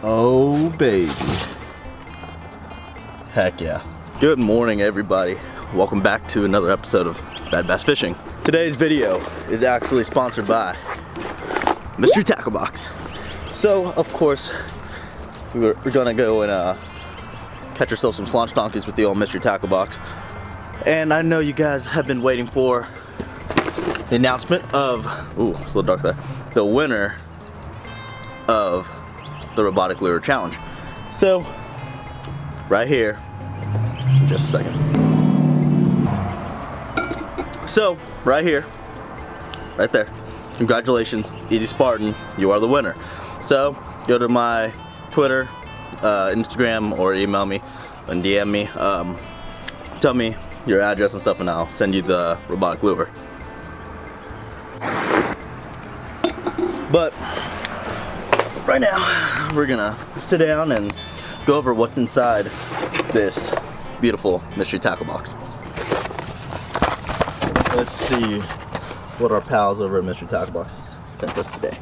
Oh baby. Heck yeah. Good morning everybody. Welcome back to another episode of Bad Bass Fishing. Today's video is actually sponsored by Mystery Tackle Box. So of course we're gonna go and catch ourselves some slaunch donkeys with the old Mystery Tackle Box. And I know you guys have been waiting for the announcement of, ooh, it's a little dark there, the winner of the Robotic Lure Challenge. So, right here, just a second. So, right here, right there, congratulations, Easy Spartan, you are the winner. So, go to my Twitter, Instagram, or email me and DM me. Tell me your address and stuff and I'll send you the robotic lure. But right now we're gonna sit down and go over what's inside this beautiful Mystery Tackle Box. Let's see what our pals over at Mystery Tackle Box sent us today.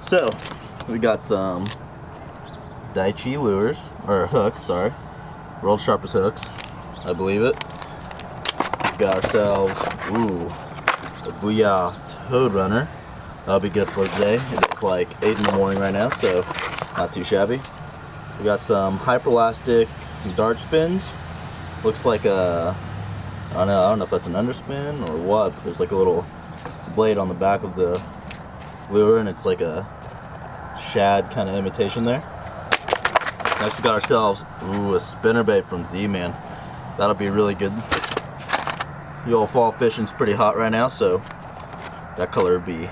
So we got some Daichi lures, or hooks, sorry, world's sharpest hooks, I believe it. We got ourselves, ooh, a Booyah Toad Runner. That'll be good for today. It's like 8 in the morning right now, so not too shabby. We got some Hyperlastic dart spins. Looks like a, I don't know if that's an underspin or what, but there's like a little blade on the back of the lure and it's like a shad kind of imitation there. Next we got ourselves, ooh, a spinnerbait from Z-Man. That'll be really good. The old fall fishing's pretty hot right now, so that color would be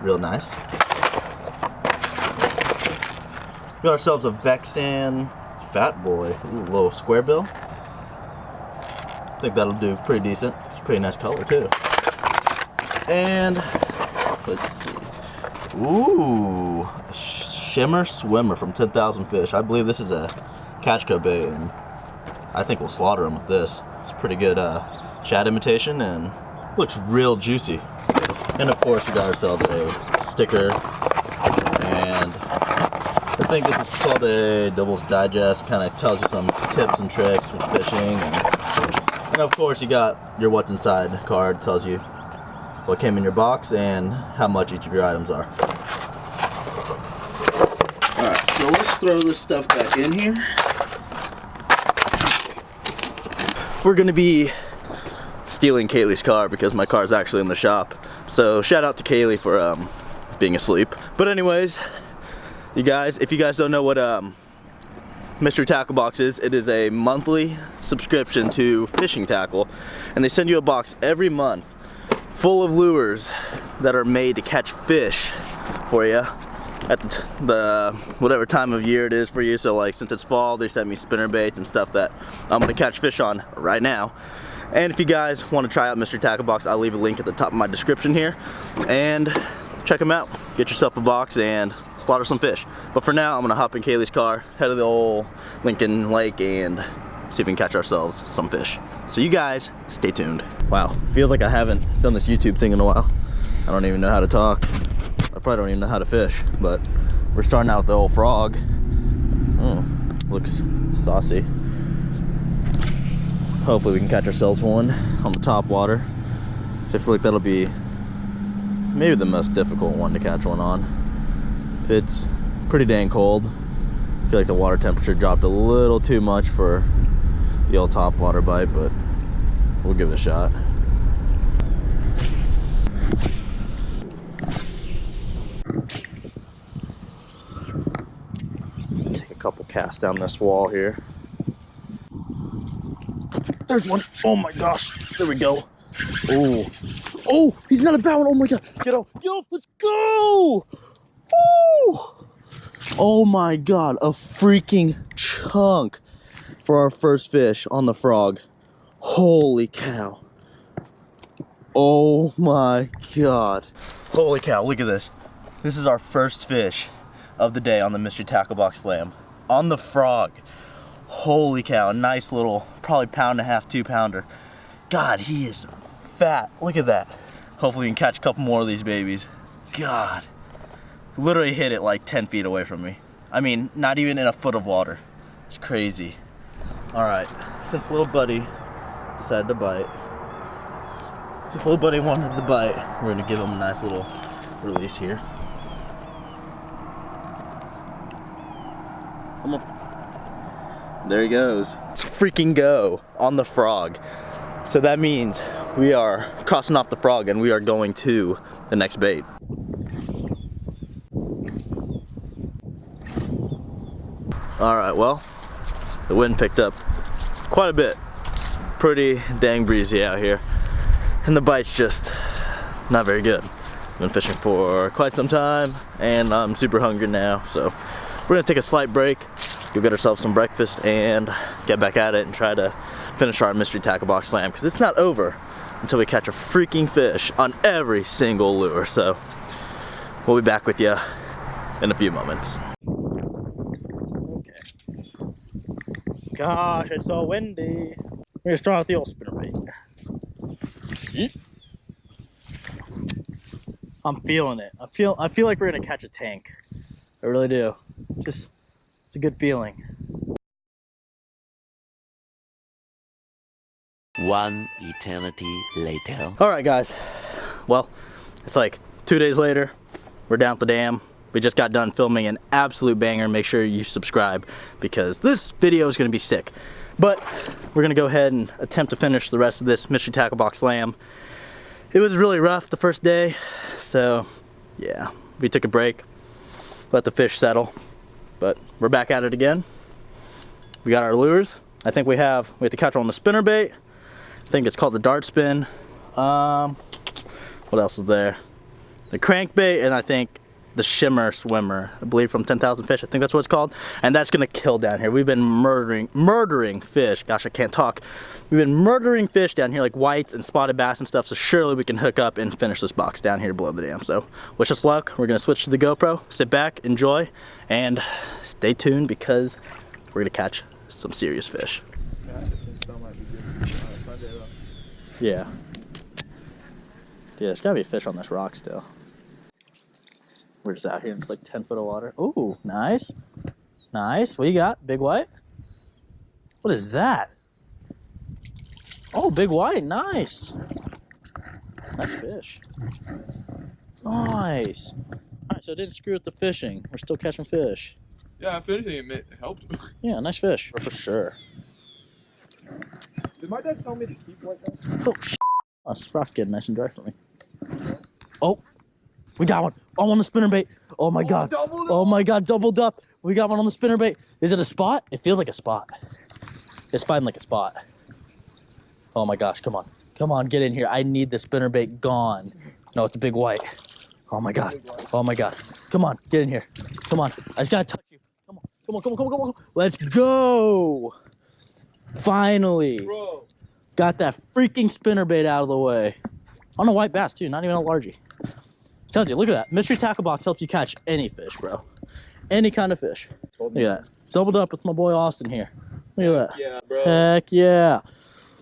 real nice. We got ourselves a Vexan Fat Boy, ooh, a little square bill. I think that'll do pretty decent. It's a pretty nice color too. And let's see, ooh, a Shimmer Swimmer from 10,000 Fish. I believe this is a catch co bait, and I think we'll slaughter them with this. It's a pretty good shad imitation and looks real juicy. And of course we got ourselves a sticker, and I think this is called a Doubles Digest. Kind of tells you some tips and tricks with fishing, and of course you got your what's inside card. Tells you what came in your box and how much each of your items are. Alright, so let's throw this stuff back in here. We're gonna be stealing Kaylee's car because my car's actually in the shop. So shout out to Kaylee for being asleep. But anyways, you guys, if you guys don't know what Mystery Tackle Box is, it is a monthly subscription to fishing tackle, and they send you a box every month full of lures that are made to catch fish for you at the whatever time of year it is for you. So like since it's fall, they send me spinner baits and stuff that I'm gonna catch fish on right now. And if you guys want to try out Mystery Tackle Box, I'll leave a link at the top of my description here. And check them out. Get yourself a box and slaughter some fish. But for now, I'm going to hop in Kaylee's car, head to the old Lincoln Lake, and see if we can catch ourselves some fish. So you guys, stay tuned. Wow, feels like I haven't done this YouTube thing in a while. I don't even know how to talk. I probably don't even know how to fish. But we're starting out with the old frog. Looks saucy. Hopefully we can catch ourselves one on the top water. So I feel like that'll be maybe the most difficult one to catch one on. It's pretty dang cold. I feel like the water temperature dropped a little too much for the old top water bite, but we'll give it a shot. Take a couple casts down this wall here. There's one. Oh my gosh. There we go. Oh. Oh, he's not a bad one. Oh my god. Get up. Yo, let's go. Woo. Oh my god. A freaking chunk for our first fish on the frog. Holy cow. Oh my god. Holy cow. Look at this. This is our first fish of the day on the Mystery Tackle Box Slam. On the frog. Holy cow, a nice little, probably 1.5 pound, 2 pounder. God, he is fat. Look at that. Hopefully we can catch a couple more of these babies. God. Literally hit it like 10 feet away from me. I mean, not even in a foot of water. It's crazy. All right, since little buddy decided to bite, since little buddy wanted to bite, we're gonna give him a nice little release here. Come on. There he goes. Let's freaking go on the frog. So that means we are crossing off the frog and we are going to the next bait. All right, well, the wind picked up quite a bit. It's pretty dang breezy out here. And the bite's just not very good. I've been fishing for quite some time and I'm super hungry now. So we're gonna take a slight break, go get ourselves some breakfast and get back at it and try to finish our mystery tackle box slam, because it's not over until we catch a freaking fish on every single lure. So we'll be back with you in a few moments. Okay. Gosh, it's so windy. We're gonna start with the old spinnerbait. I'm feeling it. I feel like we're gonna catch a tank. I really do. Just, it's a good feeling. One eternity later. All right, guys. Well, it's like 2 days later. We're down at the dam. We just got done filming an absolute banger. Make sure you subscribe because this video is going to be sick. But we're going to go ahead and attempt to finish the rest of this mystery tackle box slam. It was really rough the first day, so yeah, we took a break, let the fish settle, but we're back at it again. We got our lures. I think we have to catch on the spinnerbait. I think it's called the dart spin. What else is there? The crankbait, and I think the shimmer swimmer, I believe from 10,000 Fish. I think that's what it's called. And that's gonna kill down here. We've been murdering fish. Gosh, I can't talk. We've been murdering fish down here, like whites and spotted bass and stuff. So surely we can hook up and finish this box down here below the dam. So wish us luck. We're gonna switch to the GoPro, sit back, enjoy, and stay tuned because we're gonna catch some serious fish. Yeah. Yeah, there's gotta be a fish on this rock still. We're just out here in just like 10 foot of water. Ooh, nice. Nice. What you got? Big white? What is that? Oh, big white. Nice. Nice fish. Nice. All right, so it didn't screw with the fishing. We're still catching fish. Yeah, if anything, it helped. Yeah, nice fish. For sure. Did my dad tell me to keep white bass? Oh, shit. Oh, this rock's getting nice and dry for me. Oh. We got one. Oh, on the spinnerbait. Oh my god. Oh my god, doubled up. We got one on the spinnerbait. Is it a spot? It feels like a spot. It's fighting like a spot. Oh my gosh, come on. Come on, get in here. I need the spinnerbait gone. No, it's a big white. Oh my god. Oh my god. Come on, get in here. Come on. I just gotta touch you. Come on. Come on, come on, come on, come on. Let's go. Finally. Bro. Got that freaking spinnerbait out of the way. On a white bass too, not even a largie. Tells you, look at that. Mystery tackle box helps you catch any fish, bro. Any kind of fish. Look at that. Doubled up with my boy Austin here. Look at that. Yeah, bro. Heck yeah.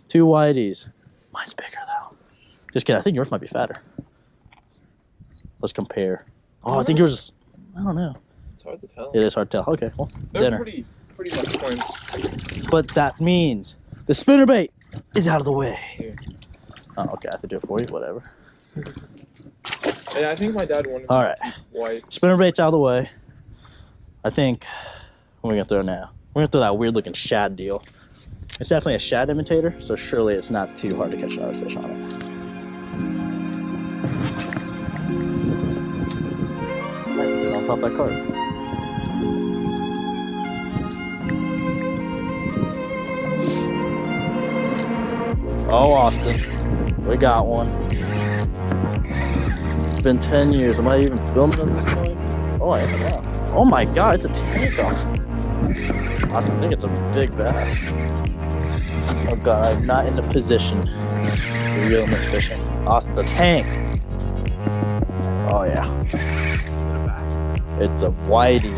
2 whiteys. Mine's bigger though. Just kidding. I think yours might be fatter. Let's compare. Oh, I think yours is, I don't know. It's hard to tell. It is hard to tell. Okay, well, They're dinner. pretty much twins. But that means the spinnerbait is out of the way. Here. Oh, okay. I have to do it for you. Whatever. And I think my dad wanted All right. white. Spinnerbait's out of the way. I think, what are we going to throw now? We're going to throw that weird looking shad deal. It's definitely a shad imitator, so surely it's not too hard to catch another fish on it. Nice, dude, on top of that card. Oh, Austin, we got one. It's been 10 years. Am I even filming at this point? Oh, I am now. Oh my god, it's a tank, Austin. Austin, I think it's a big bass. Oh god, I'm not in the position to reel in this fishing. Austin's a tank. Oh yeah. It's a whitey.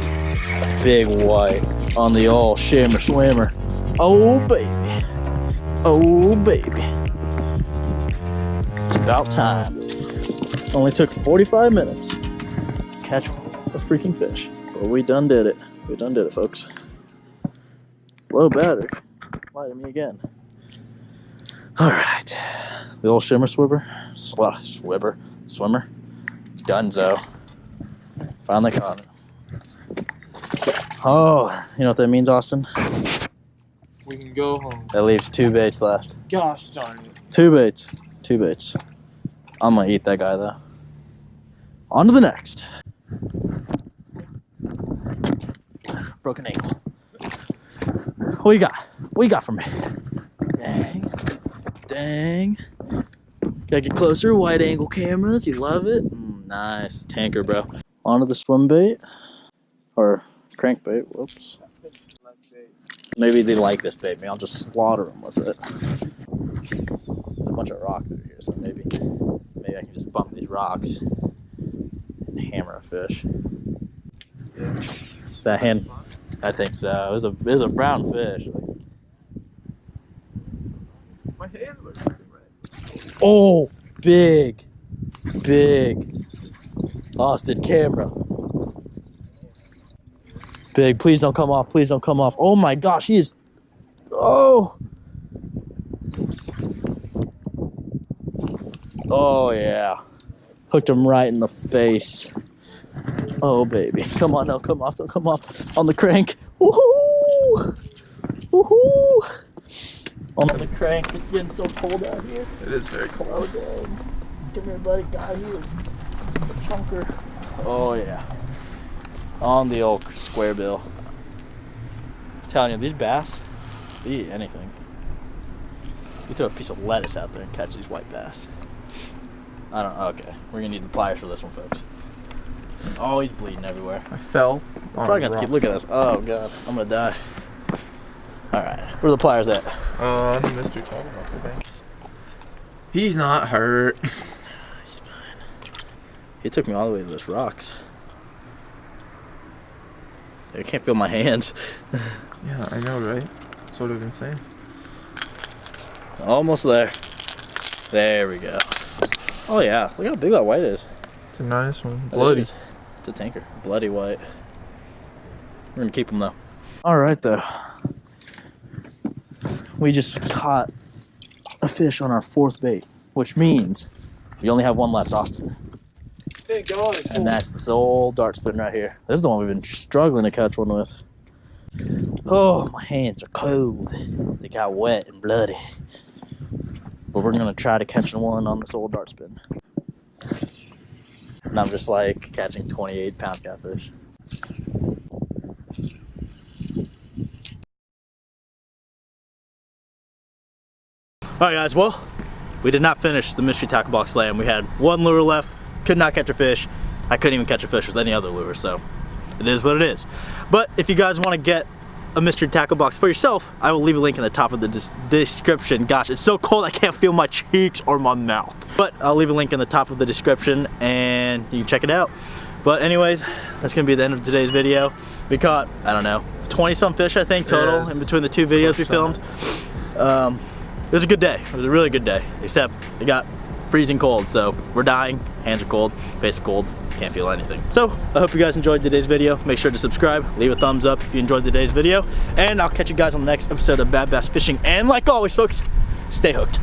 A big white on the old shimmer swimmer. Oh baby. Oh baby. It's about time. Only took 45 minutes to catch a freaking fish. But we done did it. We done did it, folks. Low battery. Lie to me again. Alright. The old swimmer. Dunzo. Finally caught it. Oh, you know what that means, Austin? We can go home. That leaves 2 baits left. Gosh darn it. 2 baits. 2 baits. I'm gonna eat that guy though. On to the next. Broken ankle. What you got? What you got for me? Dang. Dang. Gotta get closer. Wide angle cameras. You love it. Nice. Tanker, bro. On to the swim bait. Or crankbait. Whoops. Maybe they like this bait. Maybe I'll just slaughter them with it. There's a bunch of rock through here, so maybe I can just bump these rocks and hammer a fish. Is that hand? I think so. It was a brown fish. My hand looks red. Oh, big. Austin camera. Big, please don't come off. Please don't come off. Oh my gosh, he is. Oh. Oh yeah. Hooked him right in the face. Oh baby. Come on, no, come off. Don't come off. On the crank. Woohoo! Woohoo! On the crank. It's getting so cold out here. It is very cold. Oh dang. Come here, buddy. God, he is a chunker. Oh yeah. On the old square bill. I'm telling you, these bass, they eat anything. You throw a piece of lettuce out there and catch these white bass. I don't know. Okay, we're gonna need the pliers for this one, folks. Oh, he's bleeding everywhere. I fell. Probably gonna keep looking at this. Oh god, I'm gonna die. All right, where are the pliers at? On Mr. Thomas, I think. He's not hurt. He's fine. He took me all the way to those rocks. I can't feel my hands. Yeah, I know, right? Sort of insane. Almost there. There we go. Oh yeah, look how big that white is. It's a nice one. Bloody. It's a tanker. Bloody white. We're gonna keep them though. All right though. We just caught a fish on our 4th bait, which means we only have one left, Austin. Thank God. And that's this old dart spin right here. This is the one we've been struggling to catch one with. Oh, my hands are cold. They got wet and bloody. But we're gonna try to catch one on this old dart spin. And I'm just like catching 28-pound catfish. Alright guys, well, we did not finish the mystery tackle box slam. We had 1 lure left, could not catch a fish. I couldn't even catch a fish with any other lure, so it is what it is. But if you guys want to get a mystery tackle box for yourself, I will leave a link in the top of the description. Gosh, it's so cold I can't feel my cheeks or my mouth. But I'll leave a link in the top of the description and you can check it out. But anyways, that's gonna be the end of today's video. We caught, I don't know, 20-some fish I think total in between the 2 videos we filmed. It was a good day. It was a really good day, except it got freezing cold, so we're dying, hands are cold, face is cold, can't feel anything. So I hope you guys enjoyed today's video. Make sure to subscribe, leave a thumbs up if you enjoyed today's video, and I'll catch you guys on the next episode of Bad Bass Fishing. And like always, folks, stay hooked.